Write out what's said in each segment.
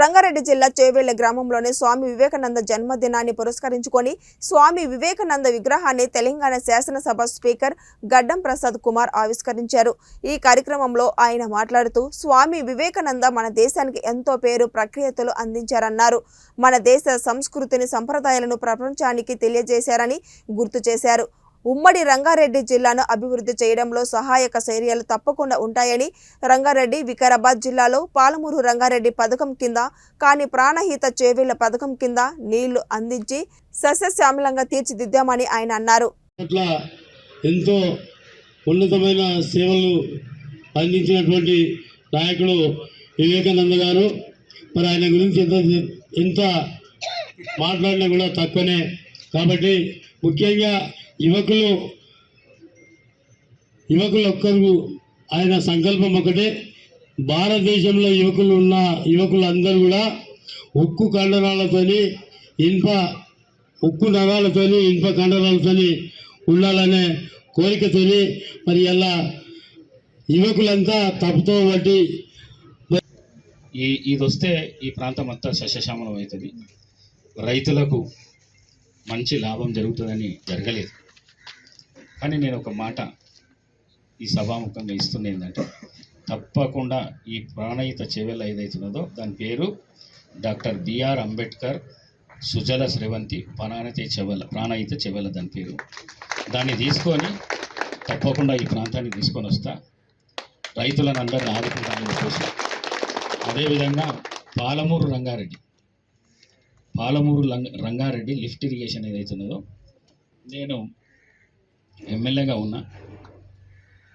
రంగారెడ్డి జిల్లా చేవెళ్ల గ్రామంలోని స్వామి వివేకానంద జన్మదినాన్ని పురస్కరించుకొని స్వామి వివేకానంద విగ్రహాన్ని తెలంగాణ శాసనసభ స్పీకర్ గడ్డం ప్రసాద్ కుమార్ ఆవిష్కరించారు। ఈ కార్యక్రమంలో ఆయన మాట్లాడుతూ స్వామి వివేకానంద మన దేశానికి ఎంతో పేరు ప్రఖ్యాతులు అందించారన్నారు। మన దేశ సంస్కృతిని సంప్రదాయాలను ప్రపంచానికి తెలియజేశారని గుర్తు చేశారు। ఉమ్మడి రంగారెడ్డి జిల్లాను అభివృద్ధి చేయడంలో సహాయక చర్యలు తప్పకుండా ఉంటాయని, రంగారెడ్డి వికారాబాద్ జిల్లాలో పాలమూరు రంగారెడ్డి పథకం కింద కానీ ప్రాణహిత చేవెళ్ల పథకం కింద నీళ్లు అందించి సస్యశ్యామలంగా తీర్చిదిద్దామని ఆయన అన్నారు। ఎంతో ఉన్నతమైన సేవలు అందించినటువంటి నాయకుడు వివేకానంద గారు, మరి ఆయన గురించి ఎంత మాట్లాడినా కూడా తక్కువనే। కాబట్టి ముఖ్యంగా యువకులు ఆయన సంకల్పం ఒకటే, భారతదేశంలో యువకులందరూ కూడా ఉక్కు నరాలతోని ఇనుప కండరాలతోని ఉండాలనే కోరికతోని మరి ఇలా యువకులంతా తప్పుతో బట్టి ఇది వస్తే ఈ ప్రాంతం అంతా సస్యశ్యామలం అవుతుంది, రైతులకు మంచి లాభం జరుగుతుందని జరగలేదు। కానీ నేను ఒక మాట ఈ సభాముఖంగా ఇస్తున్నా ఏంటంటే, తప్పకుండా ఈ ప్రాణహిత చేవెళ్ళ ఏదైతున్నదో దాని పేరు డాక్టర్ బిఆర్ అంబేద్కర్ సుజల స్రవంతి ప్రాణహిత చేవెళ్ళ దాని పేరు। దాన్ని తీసుకొని తప్పకుండా ఈ ప్రాంతానికి తీసుకొని వస్తా, రైతులను అందరిని ఆదుకుంటానని చెప్పేసి। అదేవిధంగా పాలమూరు రంగారెడ్డి లిఫ్ట్ ఇరిగేషన్ ఏదైతున్నదో, నేను ఎమ్మెల్యేగా ఉన్నా,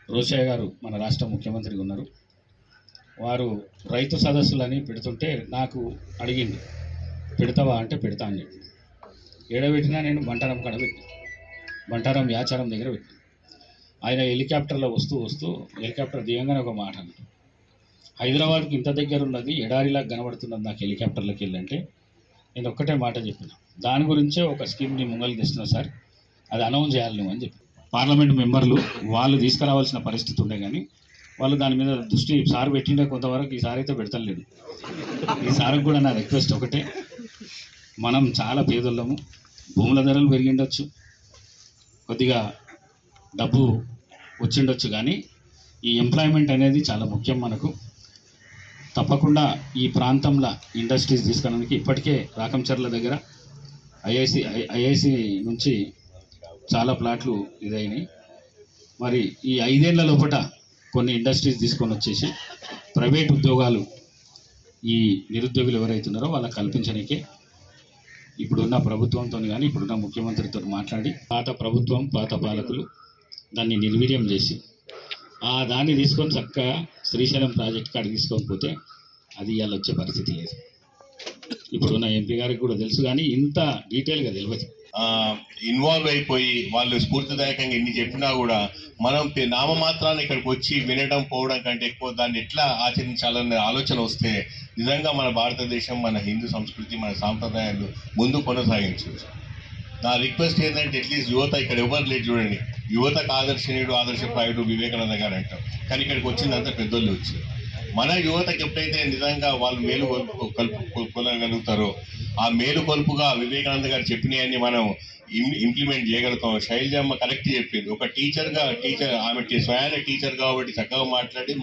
రోషయ్య గారు మన రాష్ట్ర ముఖ్యమంత్రిగా ఉన్నారు, వారు రైతు సదస్సులని పెడుతుంటే నాకు అడిగింది, పెడతావా అంటే పెడతా అని చెప్పి ఏడబెట్టినా నేను బంటారం కాడ పెట్టిన, బంటారం యాచారం దగ్గర పెట్టిన। ఆయన హెలికాప్టర్లో వస్తూ హెలికాప్టర్ దిగంగానే ఒక మాట అన్నాడు, హైదరాబాద్కి ఇంత దగ్గర ఉన్నది ఎడారిలాగా కనబడుతున్నది నాకు హెలికాప్టర్లోకి వెళ్ళంటే నేను ఒక్కటే మాట చెప్పిన, దాని గురించే ఒక స్కీమ్ని ముంగలు తెస్తున్నా సార్, అది అనౌన్స్ చేయాలి నువ్వు అని చెప్పి। పార్లమెంట్ మెంబర్లు వాళ్ళు తీసుకురావాల్సిన పరిస్థితి ఉండే, కానీ వాళ్ళు దాని మీద దృష్టి సార్ పెట్టిండే కొంతవరకు, ఈసారి అయితే పెడతలేదు। ఈసారికి కూడా నా రిక్వెస్ట్ ఒకటే, మనం చాలా పేదోళ్ళము, భూముల ధరలు పెరిగిండొచ్చు, కొద్దిగా డబ్బు వచ్చిండొచ్చు, కానీ ఈ ఎంప్లాయ్మెంట్ అనేది చాలా ముఖ్యం మనకు। తప్పకుండా ఈ ప్రాంతంలో ఇండస్ట్రీస్ తీసుకోవడానికి ఇప్పటికే రాకంచర్ల దగ్గర ఐఐసి నుంచి చాలా ప్లాట్లు ఇదైనాయి। మరి ఈ 5 ఏళ్ల లోపల కొన్ని ఇండస్ట్రీస్ తీసుకొని వచ్చేసి ప్రైవేట్ ఉద్యోగాలు ఈ నిరుద్యోగులు ఎవరైతున్నారో వాళ్ళకి కల్పించడానికే ఇప్పుడున్న ప్రభుత్వంతో కానీ ఇప్పుడున్న ముఖ్యమంత్రితో మాట్లాడి, పాత ప్రభుత్వం పాత పాలకులు దాన్ని నిర్వీర్యం చేసి దాన్ని తీసుకొని చక్కగా శ్రీశైలం ప్రాజెక్ట్ కాడికి తీసుకొని పోతే అది ఇవాళ వచ్చే పరిస్థితి లేదు। ఇప్పుడున్న ఎంపీ గారికి కూడా తెలుసు, కానీ ఇంత డీటెయిల్గా తెలియదు। ఇన్వాల్వ్ అయిపోయి వాళ్ళు స్ఫూర్తిదాయకంగా ఎన్ని చెప్పినా కూడా మనం నామమాత్రాన్ని ఇక్కడికి వచ్చి వినడం పోవడం కంటే ఎక్కువ దాన్ని ఎట్లా ఆచరించాలనే ఆలోచన వస్తే నిజంగా మన భారతదేశం, మన హిందూ సంస్కృతి, మన సాంప్రదాయాలు ముందు కొనసాగించవచ్చు। నా రిక్వెస్ట్ ఏంటంటే అట్లీస్ట్ యువత, ఇక్కడ ఎవరు లేదు చూడండి, యువతకు ఆదర్శనీయుడు ఆదర్శప్రాయుడు వివేకానంద గారు అంటాం, కానీ ఇక్కడికి వచ్చిందంతా పెద్దోళ్ళు వచ్చారు। మన యువతకి ఎప్పుడైతే నిజంగా వాళ్ళు మేలు కొలగలుగుతారో ఆ మేలు కొలుపుగా వివేకానంద గారు చెప్పినవన్నీ మనం ఇంప్లిమెంట్ చేయగలుగుతాం। శైలజమ్మ కరెక్ట్ చెప్పింది, ఒక టీచర్ ఆమె స్వయాన టీచర్ కాబట్టి చక్కగా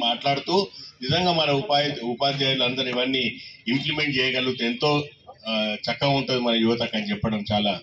మాట్లాడుతూ నిజంగా మన ఉపాధ్యాయులు అందరూ ఇవన్నీ ఇంప్లిమెంట్ చేయగలిగితే ఎంతో చక్కగా ఉంటుంది మన యువతకు అని చెప్పడం చాలా